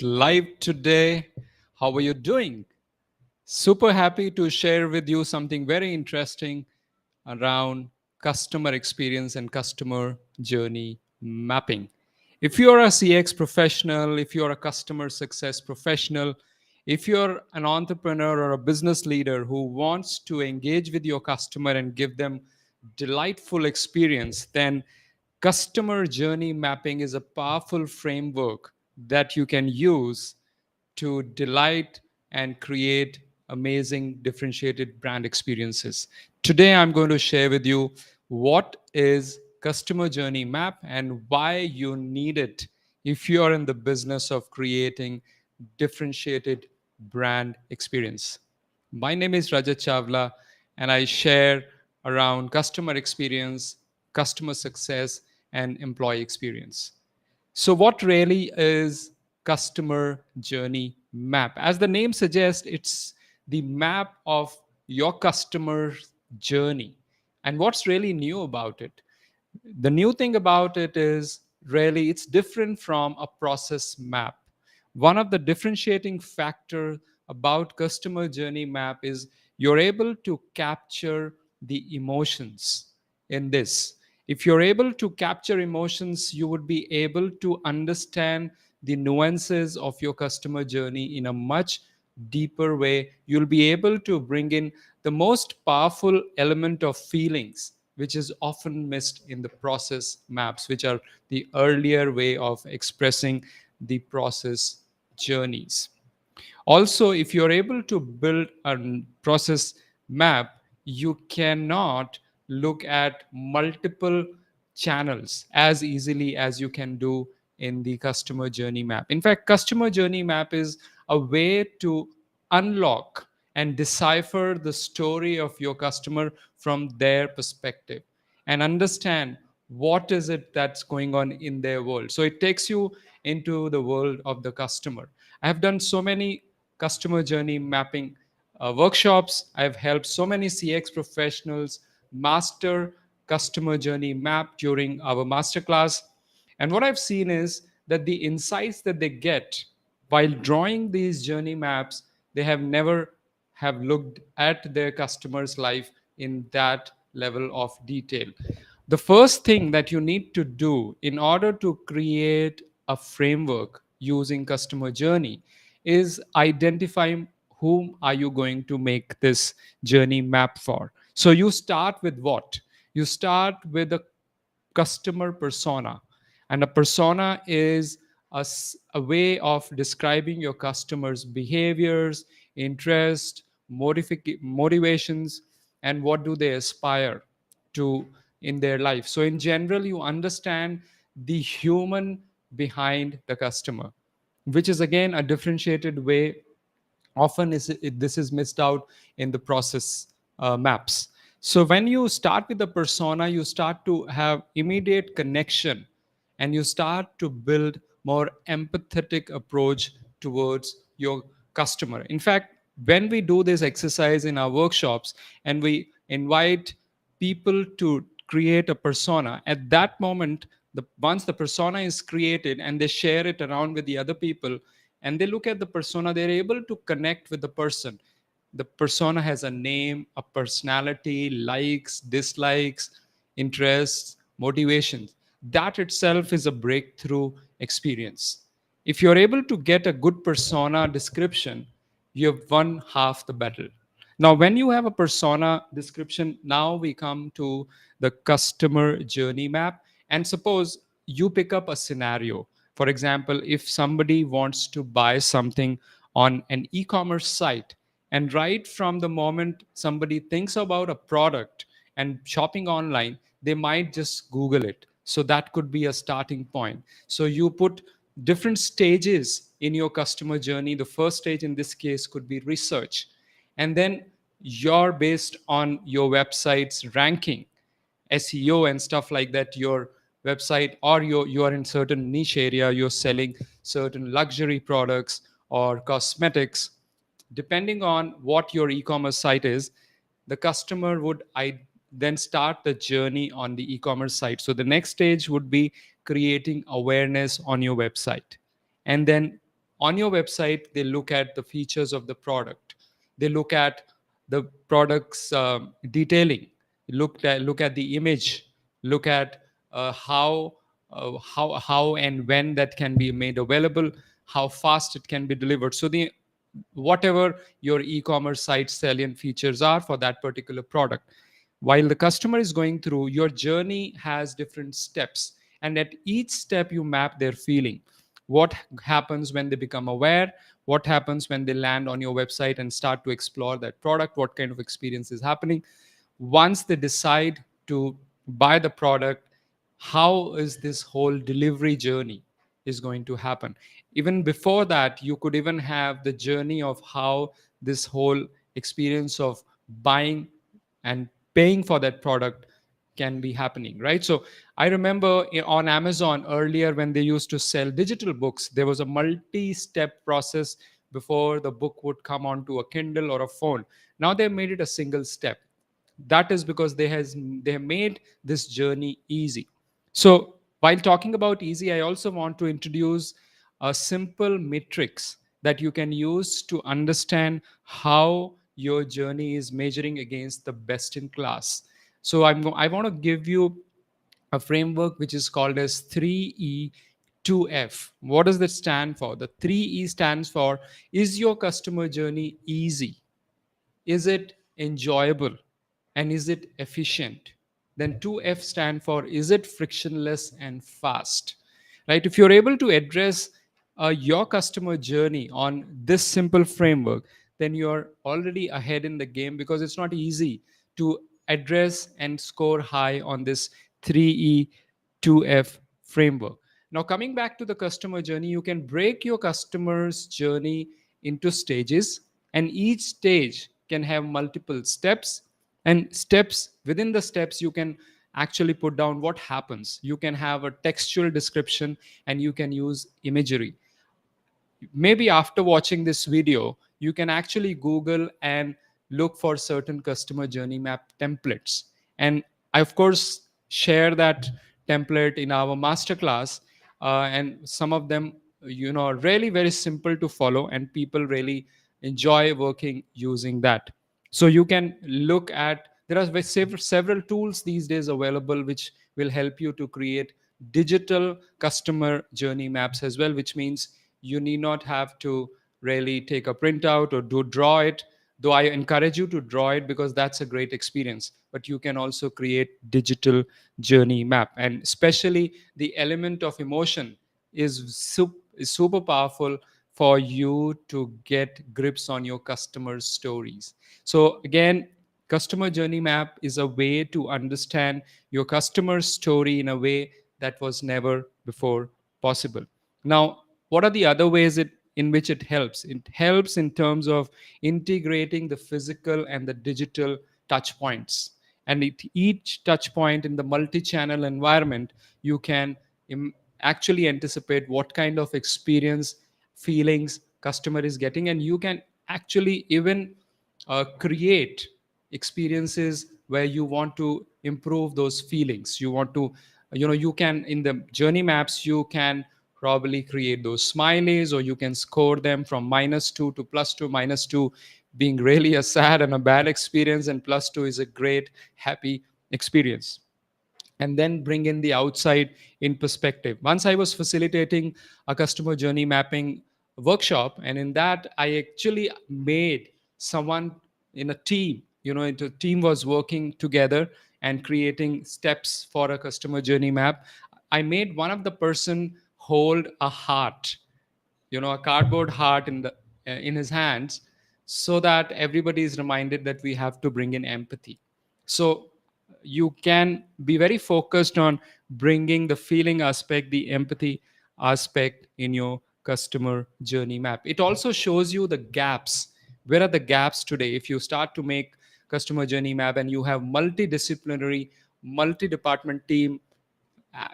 live today. How are you doing? Super happy to share with you something very interesting around customer experience and customer journey mapping. If you're a CX professional, if you're a customer success professional, if you're an entrepreneur or a business leader who wants to engage with your customer and give them delightful experience, then customer journey mapping is a powerful framework that you can use to delight and create amazing differentiated brand experiences. Today, I'm going to share with you what is customer journey map and why you need it if you are in the business of creating differentiated brand experience. My name is Rajat Chawla, and I share around customer experience, customer success, and employee experience. So, what really is customer journey map? As the name suggests, it's the map of your customer's journey. And what's really new about it? The new thing about it is really it's different from a process map. One of the differentiating factor about customer journey map is you're able to capture the emotions in this. If you're able to capture emotions, you would be able to understand the nuances of your customer journey in a much deeper way. You'll be able to bring in the most powerful element of feelings, which is often missed in the process maps, which are the earlier way of expressing the process journeys. Also, if you're able to build a process map, you cannot look at multiple channels as easily as you can do in the customer journey map. In fact, customer journey map is a way to unlock and decipher the story of your customer from their perspective and understand what is it that's going on in their world. So it takes you into the world of the customer. I have done so many customer journey mapping workshops. I've helped so many CX professionals master customer journey map during our masterclass. And what I've seen is that the insights that they get while drawing these journey maps, they have never have looked at their customer's life in that level of detail. The first thing that you need to do in order to create a framework using customer journey is identify whom are you going to make this journey map for. So you start with what? You start with a customer persona. And a persona is a way of describing your customers' behaviors, interests, motivations, and what do they aspire to in their life. So, in general, you understand the human behind the customer, which is again a differentiated way. Often this is missed out in the process maps. So when you start with the persona, you start to have immediate connection and you start to build more empathetic approach towards your customer. In fact, when we do this exercise in our workshops and we invite people to create a persona, at that moment, once the persona is created and they share it around with the other people and they look at the persona, they're able to connect with the person. The persona has a name, a personality, likes, dislikes, interests, motivations. That itself is a breakthrough experience. If you're able to get a good persona description, you have won half the battle. Now, when you have a persona description, now we come to the customer journey map. And suppose you pick up a scenario. For example, if somebody wants to buy something on an e commerce site, and right from the moment somebody thinks about a product and shopping online, they might just Google it. So that could be a starting point. So you put different stages in your customer journey. The first stage in this case could be research. And then you're based on your website's ranking, SEO and stuff like that, your website, or you are in certain niche area, you're selling certain luxury products or cosmetics. Depending on what your e-commerce site is, the customer would then start the journey on the e-commerce site. So the next stage would be creating awareness on your website. And then on your website, they look at the features of the product, they look at the product's detailing, look at the image, look at how and when that can be made available, how fast it can be delivered. So the whatever your e-commerce site salient features are for that particular product, while the customer is going through, your journey has different steps, and at each step you map their feeling. What happens when they become aware, what happens when they land on your website and start to explore that product, what kind of experience is happening once they decide to buy the product, how is this whole delivery journey is going to happen. Even before that, you could even have the journey of how this whole experience of buying and paying for that product can be happening, right? So I remember on Amazon earlier, when they used to sell digital books, there was a multi-step process before the book would come onto a Kindle or a phone. Now they've made it a single step. That is because they have made this journey easy. So while talking about easy, I also want to introduce a simple matrix that you can use to understand how your journey is measuring against the best in class. So I want to give you a framework which is called as 3E 2F. What does that stand for? The 3E stands for: is your customer journey easy? Is it enjoyable? And is it efficient? Then 2F stand for: is it frictionless and fast? Right? If you're able to address your customer journey on this simple framework, then you're already ahead in the game, because it's not easy to address and score high on this 3E 2F framework. Now, coming back to the customer journey, you can break your customer's journey into stages, and each stage can have multiple steps. And steps within the steps, you can actually put down what happens. You can have a textual description, and you can use imagery. Maybe after watching this video, you can actually Google and look for certain customer journey map templates. And I, of course, share that template in our masterclass. And some of them, are really very simple to follow, and people really enjoy working using that. So you can look at, there are several tools these days available which will help you to create digital customer journey maps as well, which means you need not have to really take a printout or do draw it, though I encourage you to draw it because that's a great experience. But you can also create digital journey map, and especially the element of emotion is super powerful for you to get grips on your customers' stories. So again, customer journey map is a way to understand your customer's story in a way that was never before possible. Now, what are the other ways in which it helps? It helps in terms of integrating the physical and the digital touch points. And each touch point in the multi-channel environment, you can actually anticipate what kind of experience, feelings customer is getting, and you can actually even create experiences where you want to improve those feelings. You want to, you can, in the journey maps, you can probably create those smileys, or you can score them from -2 to +2. -2 being really a sad and a bad experience, and +2 is a great happy experience. And then bring in the outside in perspective. Once I was facilitating a customer journey mapping workshop, and in that I actually made someone in a team, into team was working together and creating steps for a customer journey map. I made one of the person hold a heart, a cardboard heart in his hands, so that everybody is reminded that we have to bring in empathy. So you can be very focused on bringing the feeling aspect, the empathy aspect in your customer journey map. It also shows you the gaps. Where are the gaps today? If you start to make customer journey map and you have multidisciplinary, multi-department team,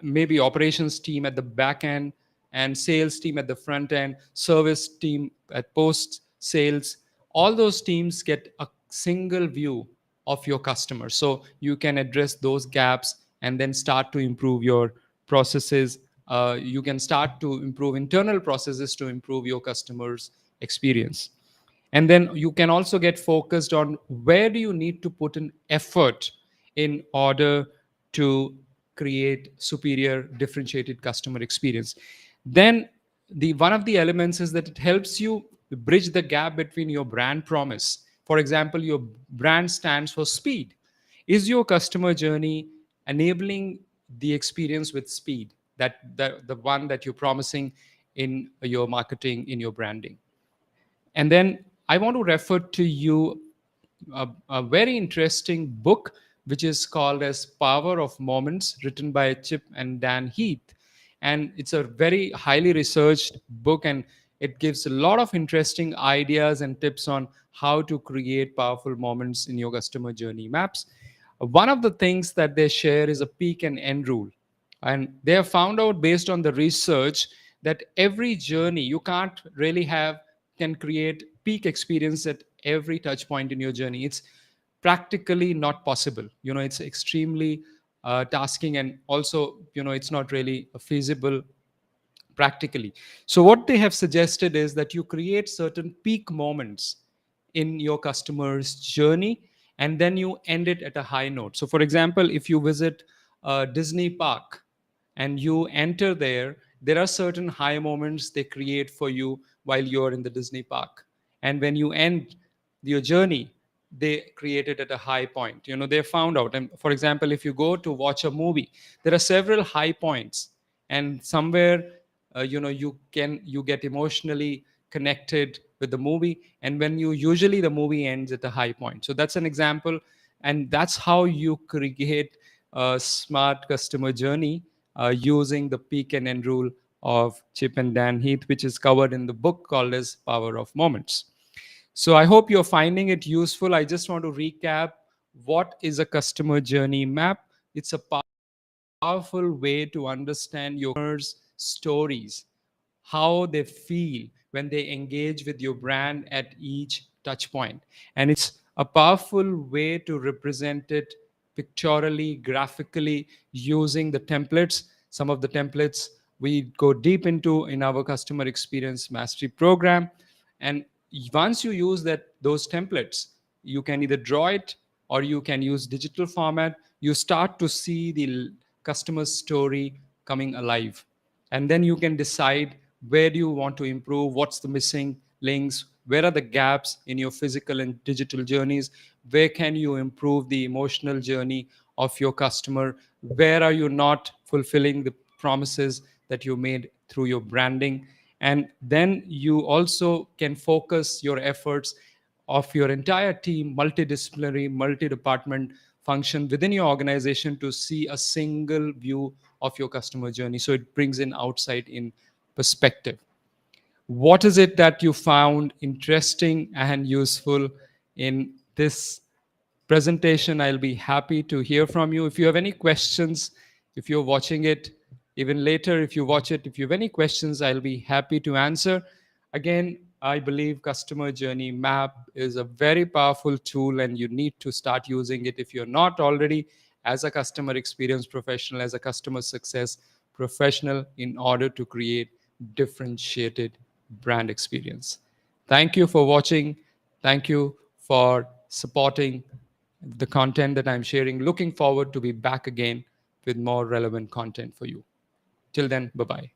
maybe operations team at the back end, and sales team at the front end, service team at post sales, all those teams get a single view of your customer, so you can address those gaps and then start to improve your processes you can start to improve internal processes to improve your customers experience. And then you can also get focused on where do you need to put in effort in order to create superior differentiated customer experience. Then the one of the elements is that it helps you bridge the gap between your brand promise. For example, your brand stands for speed. Is your customer journey enabling the experience with speed, that the one that you're promising in your marketing, in your branding? And then I want to refer to you a very interesting book which is called as Power of Moments, written by Chip and Dan Heath. And it's a very highly researched book, and it gives a lot of interesting ideas and tips on how to create powerful moments in your customer journey maps. One of the things that they share is a peak and end rule. And they have found out, based on the research, that every journey you can't really have can create peak experience at every touch point in your journey. It's practically not possible. It's extremely tasking, and also it's not really feasible practically. So what they have suggested is that you create certain peak moments in your customer's journey, and then you end it at a high note. So for example, if you visit a Disney park and you enter there are certain high moments they create for you while you're in the Disney park. And when you end your journey, they create it at a high point. They found out. And for example, if you go to watch a movie, there are several high points, and somewhere you get emotionally connected with the movie, and when you usually the movie ends at a high point. So that's an example, and that's how you create a smart customer journey using the peak and end rule of Chip and Dan Heath, which is covered in the book called as Power of Moments. So I hope you're finding it useful. I just want to recap what is a customer journey map. It's a powerful way to understand your customers' stories, how they feel when they engage with your brand at each touch point. And it's a powerful way to represent it pictorially, graphically, using the templates. Some of the templates we go deep into in our customer experience mastery program. And once you use those templates, you can either draw it or you can use digital format. You start to see the customer's story coming alive, and then you can decide where do you want to improve, what's the missing links, where are the gaps in your physical and digital journeys, where can you improve the emotional journey of your customer, where are you not fulfilling the promises that you made through your branding. And then you also can focus your efforts of your entire team, multidisciplinary, multi-department function within your organization, to see a single view of your customer journey. So it brings in outside in perspective. What is it that you found interesting and useful in this presentation? I'll be happy to hear from you. If you have any questions, if you're watching it, even later, if you watch it, if you have any questions, I'll be happy to answer. Again, I believe customer journey map is a very powerful tool, and you need to start using it if you're not already, as a customer experience professional, as a customer success professional, in order to create differentiated brand experience. Thank you for watching. Thank you for supporting the content that I'm sharing. Looking forward to be back again with more relevant content for you. Till then, bye-bye.